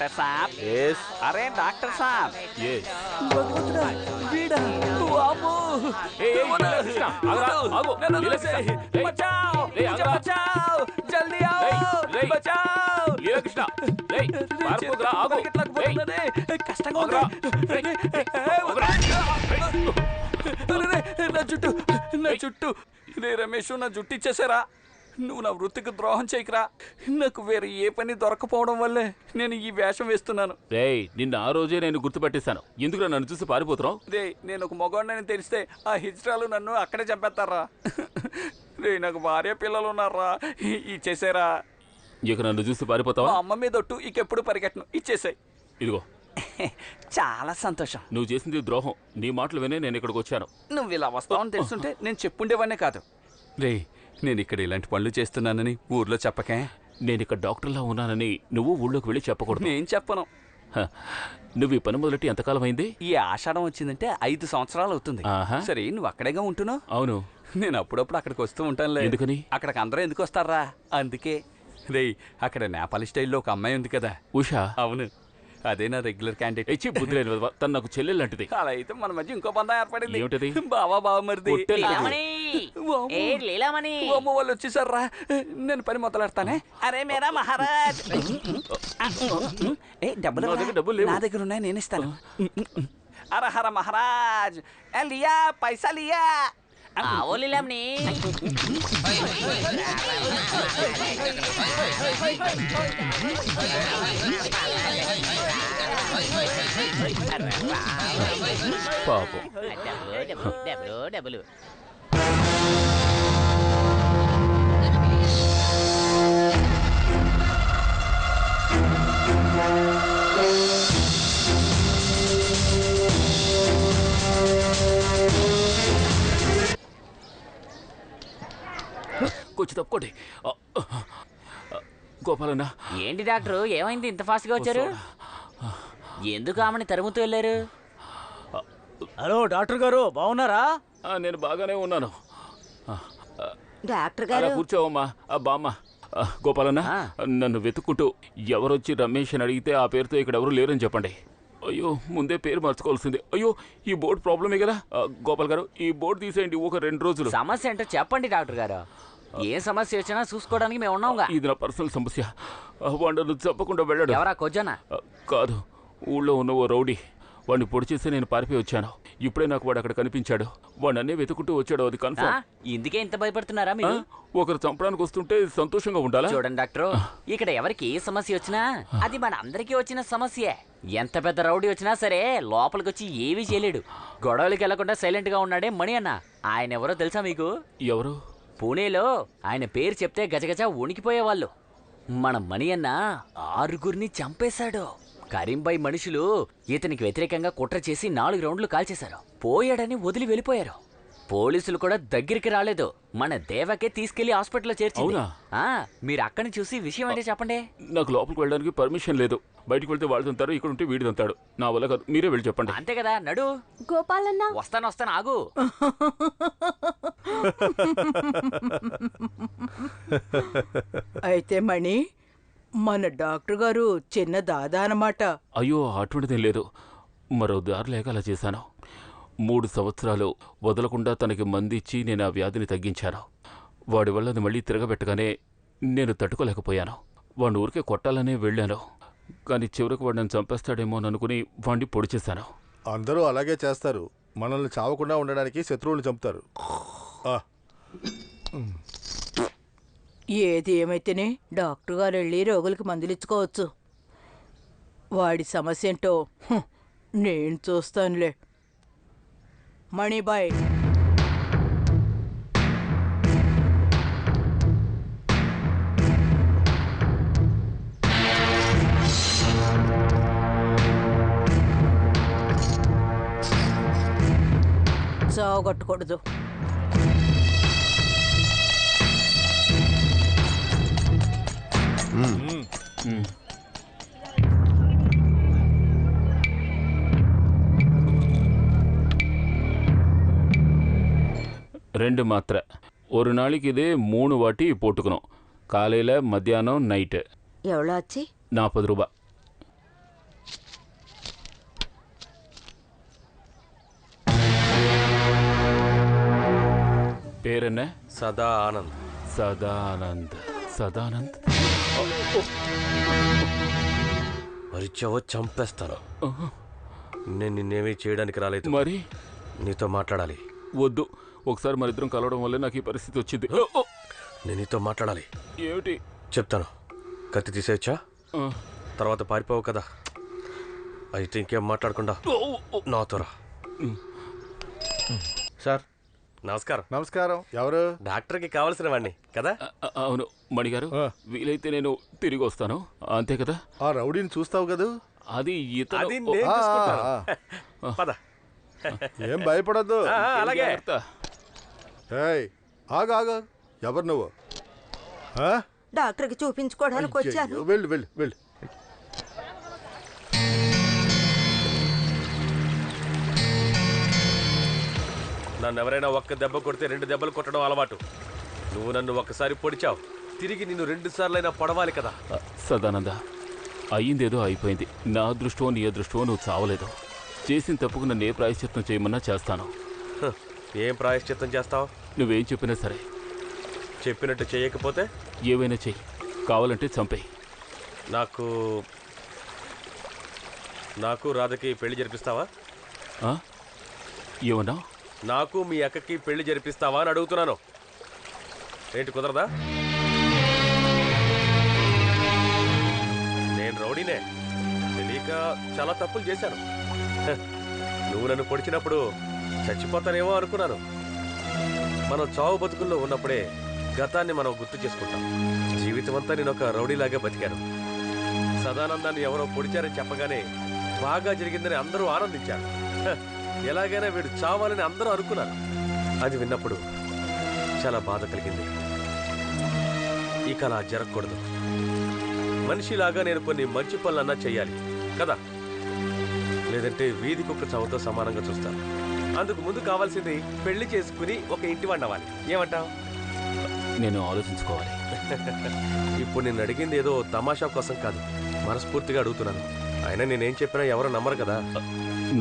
Doctor साहब। Yes. अरे doctor साहब। यस। भगवतरा वीड़ा वामो कृष्णा आगो बचाओ मुझे बचाओ जल्दी आओ बचाओ कृष्ण पारपोदरा आगो కష్టంగా ఉంది నా జుట్టు రే రమేష్ నా జుట్టు ఇచ్చేసారా నువ్వు నా వృత్తికి ద్రోహం చేయకురా నాకు వేరే ఏ పని దొరకపోవడం వల్లే నేను ఈ వేషం వేస్తున్నాను రేయ్ నిన్న ఆ రోజే నేను గుర్తుపట్టేశాను ఎందుకు నన్ను చూసి పారిపోతున్నావు రే నేను ఒక మగవాడిని తెలిస్తే ఆ హిజ్రాలు నన్ను అక్కడే చంపేస్తారా రే నాకు భార్య పిల్లలు ఉన్నారా ఇచ్చేసారా ఇక నన్ను చూసి పారిపోతావా అమ్మ మీద ఒట్టు ఇకెప్పుడు పరిగెట్టను ఇచ్చేసాయి ఇదిగో చాలా సంతోషం నువ్వు చేసింది ద్రోహం నీ మాటలు వినే నేను ఇక్కడికి వచ్చాను నువ్వు ఇలా వస్తావని తెలుసుంటే నేను చెప్పుండేవాడినే కాదు రే నేను ఇక్కడ ఇలాంటి పనులు చేస్తున్నానని ఊర్లో చెప్పకే నేను ఇక్కడ డాక్టర్లా ఉన్నానని నువ్వు ఊళ్ళోకి వెళ్ళి చెప్పకూడదు నేను చెప్పను నువ్వు ఈ పని మొదలెట్టి ఎంతకాలం అయింది ఈ ఆషాఢం వచ్చిందంటే 5 సంవత్సరాలు అవుతుంది సరే నువ్వు అక్కడేగా ఉంటున్నావు అవును నేను అప్పుడప్పుడు అక్కడికి వస్తూ ఉంటానులే ఎందుకని అక్కడికి అందరూ ఎందుకు వస్తారా అందుకే రే అక్కడ నేపాలి స్టైల్లో ఒక అమ్మాయి ఉంది కదా ఉషా అవును అదే నా రెగ్యులర్ క్యాండిడేట్ ఇచ్చి బుద్ధి లేని తను నాకు చెల్లెలు లాంటిది అలా అయితే మన మధ్య ఇంకో బంధం ఏర్పడింది ఏమిటది బావా బావ మరిది లీలామణి అమ్మ వాళ్ళు వచ్చేసారా నేను పని మొదలెడతానే అరే మేరా మహారాజ్ డబ్బులు నా దగ్గర ఉన్నాయి నేను ఇస్తాను అర హర మహారాజ్ లియా పైసా లియా आओ लीलामणि పాపం డబ్బులు కొంచెం తప్పుకోండి గోపాలన్న ఏంటి డాక్టర్ ఏమైంది ఇంత ఫాస్ట్గా వచ్చారు ఎందుకు ఆమెని తరుముతూ వెళ్ళారు హలో డాక్టర్ గారు బాగున్నారా నేను బాగానే ఉన్నాను డాక్టర్ గారు కూర్చోవమ్మా బామ్మ గోపాలన్న నన్ను వెతుక్కుంటూ ఎవరొచ్చి రమేష్ అని అడిగితే ఆ పేరుతో ఇక్కడ ఎవరు లేరని చెప్పండి అయ్యో ముందే పేరు మార్చుకోవాల్సిందే అయ్యో ఈ బోర్డు ప్రాబ్లమే కదా గోపాల్ గారు ఈ బోర్డు తీసేయండి ఒక 2 రోజులు సమస్య అంటే చెప్పండి డాక్టర్ గారు ఏ సమస్య వచ్చినా చూసుకోవడానికి మేము ఉన్నాంగా ఇది నా పర్సనల్ సమస్య వాడు చెప్పకుండా వెళ్ళాడు ఎవరా కొజ్జనా కాదు ఊళ్ళో ఉన్న ఓ రౌడీ వాడిని పొడి చేసి నేను పారిపోయి వచ్చాను ఇప్పుడే నాకు వాడు అక్కడ కనిపించాడు వాడు అన్నీ వెతుకుంటూ వచ్చాడు అది కన్ఫర్మ్ ఇందుకే ఇంత భయపడుతున్నారా మీరు ఒకరు చంపడానికి వస్తుంటే సంతోషంగా ఉండాలా చూడండి డాక్టర్ ఇక్కడ ఎవరికి ఏ సమస్య వచ్చినా అది మన అందరికీ వచ్చిన సమస్యే ఎంత పెద్ద రౌడీ వచ్చినా సరే లోపలికి వచ్చి ఏమీ చేయలేడు గొడవలకి వెళ్లకుండా సైలెంట్ గా ఉన్నాడే మణి అన్న ఆయన ఎవరో తెలుసా మీకు ఎవరు పూణేలో ఆయన పేరు చెప్తే గజగజ వణికిపోయేవాళ్ళు మన మణి అన్న 6గురిని చంపేశాడు కరీంబాయ్ మనుషులు ఇతనికి వ్యతిరేకంగా కుట్ర చేసి 4 రౌండ్లు కాల్చేశారు పోయాడని వదిలి వెళ్ళిపోయారు పోలీసులు కూడా దగ్గరికి రాలేదు మన దేవకే తీసుకెళ్లి హాస్పిటల్లో చేర్చింది మీరు అక్కడిని చూసి విషయం అంటే చెప్పండి నాకు లోపలికి వెళ్ళడానికి పర్మిషన్ లేదు బయటికి వెళ్తే వాళ్ళు తంతారు ఇక్కడ ఉంటే వీడి తంతాడు నా వల్ల కాదు మీరే వెళ్ళి చెప్పండి అంతే కదా నడు గోపాలన్న వస్తాను ఆగు అయితే మణి మన డాక్టర్ గారు చిన్న దాదా అన్నమాట అయ్యో అటువంటిదేం లేదు మరో దారి లేక అలా చేశాను 3 సంవత్సరాలు వదలకుండా తనకి మందిచ్చి నేను ఆ వ్యాధిని తగ్గించాను వాడి వల్ల అది మళ్ళీ తిరగబెట్టగానే నేను తట్టుకోలేకపోయాను వాడిని ఊరికే కొట్టాలనే వెళ్ళాను కానీ చివరికి వాడు నన్ను చంపేస్తాడేమో అనుకుని వాడిని పొడి చేశాను అందరూ అలాగే చేస్తారు మనల్ని చావకుండా ఉండడానికి శత్రువులు చంపుతారు ఏది ఏమైతేనే డాక్టర్ గారు వెళ్ళి రోగులకి మందులు ఇచ్చుకోవచ్చు వాడి సమస్య ఏంటో నేను చూస్తానులే మణిబాయ్ చావగొట్టకూడదు ரெண்டு மாத்திரை ஒரு நாளைக்கு இது 3 வாட்டி போட்டுக்கணும் காலையில் மத்தியானம் நைட்டு எவ்வளோ ஆச்சு 40 ரூபாய் పేరన్నే? సదా ఆనంద్. సదానంద్. సదానంద్ మరిచావో చంపేస్తాను. నేను నిన్నేమీ చేయడానికి రాలేదు, మరి నీతో మాట్లాడాలి. వద్దు, ఒకసారి మరిద్దరం కలవడం వల్లే నాకు ఈ పరిస్థితి వచ్చింది. నేను నీతో మాట్లాడాలి. ఏమిటి? చెప్తాను. కత్తి తీసేయచ్చా? తర్వాత పారిపోవు కదా. అయితే ఇంకేం మాట్లాడకుండా నాతో రా. సార్ నమస్కారం. నమస్కారం. ఎవరు? డాక్టర్కి కావాల్సిన వాడిని కదా? అవును మణిగారు, వీలైతే నేను తిరిగి వస్తాను, అంతే కదా? ఆ రౌడీని చూస్తావు కదా? అది అది ఇతను. నేను చూసుకుంటాను. పద. ఏం భయపడద్దు. అలాగే. ఏయ్, ఆగు ఆగు. ఎవరు నువ్వు? ఆ? డాక్టర్కి చూపించుకోవడానికి వచ్చాను. అయ్యయ్యో, వెళ్ళు వెళ్ళు వెళ్ళు. నన్ను ఎవరైనా ఒక్క దెబ్బ కొడితే 2 దెబ్బలు కొట్టడం అలవాటు. నువ్వు నన్ను ఒక్కసారి పొడిచావు, తిరిగి నిన్ను 2 సార్లైనా పొడవాలి కదా. సదానంద, అయ్యిందేదో అయిపోయింది. నా అదృష్టమో నీ అదృష్టమో నువ్వు చావలేదు. చేసిన తప్పుకు నన్ను ఏ ప్రాయశ్చిత్తం చేయమన్నా చేస్తాను. ఏం ప్రాయశ్చిత్తం చేస్తావు? నువ్వేం చెప్పినా సరే. చెప్పినట్టు చేయకపోతే? ఏవైనా చెయ్యి, కావాలంటే చంపేయి. నాకు రాధకి పెళ్లి జరిపిస్తావా? ఏమన్నా? నాకు మీ అక్కకి పెళ్లి జరిపిస్తావా అని అడుగుతున్నాను. ఏంటి, కుదరదా? నేను రౌడీనే, తెలియక చాలా తప్పులు చేశాను. నువ్వు నన్ను పొడిచినప్పుడు చచ్చిపోతానేమో అనుకున్నాను. మనం చావు బతుకుల్లో ఉన్నప్పుడే గతాన్ని మనం గుర్తు చేసుకుంటాం. జీవితం అంతా నేను ఒక రౌడీలాగా బతికాను. సదానందాన్ని ఎవరో పొడిచారని చెప్పగానే బాగా జరిగిందని అందరూ ఆనందించారు. ఎలాగైనా వీడు చావాలని అందరూ అనుకున్నారు. అది విన్నప్పుడు చాలా బాధ కలిగింది. ఇక అలా జరగకూడదు. మనిషిలాగా నేను కొన్ని మంచి పనులన్నా చెయ్యాలి కదా, లేదంటే వీధి కుక్క చావుతో సమానంగా చూస్తాను. అందుకు ముందు కావాల్సింది పెళ్లి చేసుకుని ఒక ఇంటి వాడిని అవ్వాలి. ఏమంటావు? నేను ఆలోచించుకోవాలి. ఇప్పుడు నేను అడిగింది ఏదో తమాషా కోసం కాదు, మనస్ఫూర్తిగా అడుగుతున్నాను. అయినా నేనేం చెప్పినా ఎవరు నమ్మరు కదా.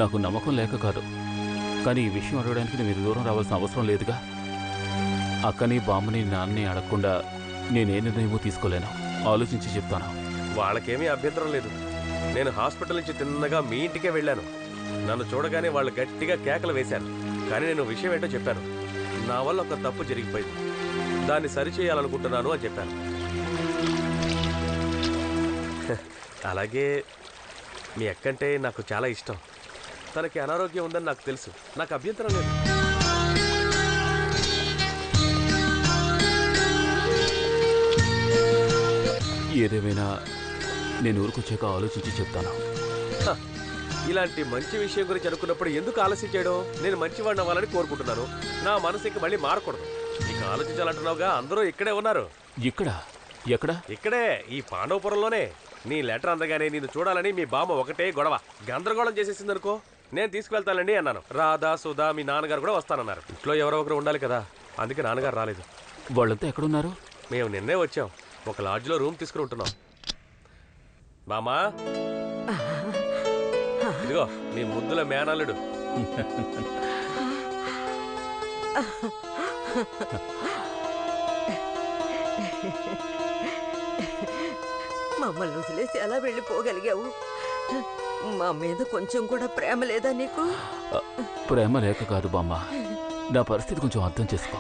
నాకు నమ్మకం లేక కాదు, కానీ ఈ విషయం అడగడానికి మీరు దూరం రావాల్సిన అవసరం లేదుగా. అక్కని బామ్మని నాన్నని అడగకుండా నేనే నిర్ణయమో తీసుకోలేను. ఆలోచించి చెప్తాను. వాళ్ళకేమీ అభ్యంతరం లేదు. నేను హాస్పిటల్ నుంచి తిన్నగా మీ ఇంటికే వెళ్ళాను. నన్ను చూడగానే వాళ్ళు గట్టిగా కేకలు వేశారు. కానీ నేను విషయం ఏంటో చెప్పాను. నా వల్ల ఒక తప్పు జరిగిపోయింది, దాన్ని సరిచేయాలనుకుంటున్నాను అని చెప్పాను. అలాగే మీ అక్కంటే నాకు చాలా ఇష్టం. తనకి అనారోగ్యం ఉందని నాకు తెలుసు. నాకు అభ్యంతరం లేదు. ఏదేమైనా నేను ఊరుకొచ్చాక ఆలోచించి చెప్తాను. ఇలాంటి మంచి విషయం గురించి అనుకున్నప్పుడు ఎందుకు ఆలస్యం చేయడం? నేను మంచివాడిని అవ్వాలని కోరుకుంటున్నాను. నా మనసు ఇంక మళ్ళీ మారకూడదు. ఇక ఆలోచించాలంటున్నావుగా. అందరూ ఇక్కడే ఉన్నారు. ఇక్కడ? ఎక్కడ? ఇక్కడే, ఈ పాండవపురంలోనే. నీ లెటర్ అందగానే నిన్ను చూడాలని మీ బామ్మ ఒకటే గొడవ, గందరగోళం చేసేసిందనుకో. నేను తీసుకువెళ్తానండి అన్నాను. రాధా, సుధా, మీ నాన్నగారు కూడా వస్తానన్నారు. ఇంట్లో ఎవరో ఒకరు ఉండాలి కదా, అందుకే నాన్నగారు రాలేదు. వాళ్ళంతా ఎక్కడున్నారు? మేము నిన్నే వచ్చాం. ఒక లాడ్జ్లో రూమ్ తీసుకుని ఉంటున్నాం. బామ్మా, ఇదిగో నీ ముద్దుల మేనల్లుడు. మమ్మల్ని వదిలేసి ఎలా వెళ్ళిపోగలిగావు? మా మీద కొంచెం కూడా ప్రేమ లేదా నీకు? ప్రేమ లేక కాదు బామ్మ, నా పరిస్థితి కొంచెం అర్థం చేసుకో.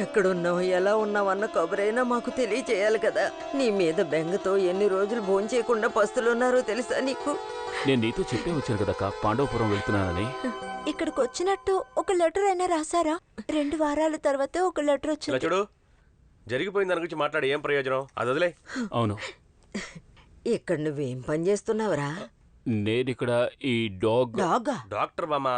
ఎక్కడున్నావు, ఎలా ఉన్నావు అన్న కబురైనా మాకు తెలియచేయాలి కదా. నీ మీద బెంగతో ఎన్ని రోజులు భోంచేయకుండా పస్తులున్నారో తెలుసా నీకు? నేను నీతో చెప్పే వచ్చాను కదక్క, పాండవపురం వెళ్తున్నానని. ఇక్కడికి వచ్చినట్టు ఒక లెటర్ అయినా రాసారా? 2 వారాల తర్వాత ఒక లెటర్ ఇలా వచ్చింది. చూడు, జరిగిపోయిన దాని గురించి మాట్లాడి ఏం ప్రయోజనం? అది వదిలే. అవును, ఇక్కడ నువ్వేం పని చేస్తున్నావురా? నేనిక్కడ ఈ డాగా? డాక్టర్ బామ్మా.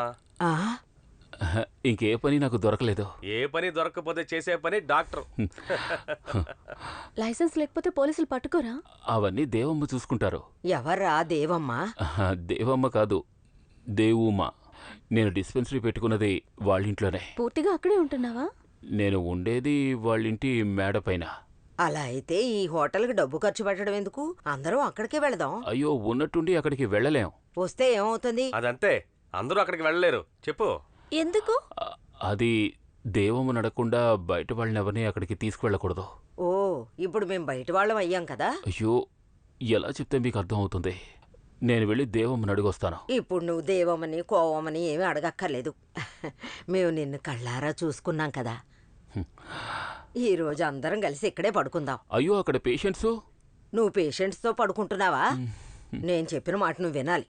ఇంకే పని నాకు దొరకలేదు. ఏ పని దొరకకపోతే చేసే పని డాక్టర్. లైసెన్స్ లేకపోతే పోలీసులు పట్టుకోరా? అవన్నీ దేవమ్మ చూసుకుంటారు. ఎవర్రా దేవమ్మ? దేవమ్మ కాదు, దేవుమ్మ. నేను డిస్పెన్సరీ పెట్టుకున్నది వాళ్ళింట్లోనే. పూర్తిగా అక్కడే ఉంటున్నావా? నేను ఉండేది వాళ్ళింటి మేడ పైన. అలా అయితే ఈ హోటల్కి డబ్బు ఖర్చు పెట్టడం ఎందుకు? అందరం అక్కడికే వెళదాం. అయ్యో, ఉన్నట్టుండి అక్కడికి వెళ్ళలేం. వస్తే ఏమవుతుంది? అదంతే, అందరూ అక్కడికి వెళ్ళలేరు. చెప్పు. ఎందుకు? అది దేవము నడకుండా బయట వాళ్ళని ఎవరిని అక్కడికి తీసుకువెళ్ళకూడదు. ఓ ఇప్పుడు మేం బయట వాళ్ళం అయ్యాం కదా. అయ్యో, ఎలా చెప్తే మీకు అర్థం అవుతుంది? నేను వెళ్ళి దేవమ్మని అడిగొస్తాను. ఇప్పుడు నువ్వు దేవమని కోవమని ఏమీ అడగక్కర్లేదు. మేము నిన్ను కళ్ళారా చూసుకున్నాం కదా. ఈ రోజు అందరం కలిసి ఇక్కడే పడుకుందాం. అయ్యో, అక్కడ పేషెంట్సు. నువ్వు పేషెంట్స్తో పడుకుంటున్నావా? నేను చెప్పిన మాట నువ్వు వినాలి.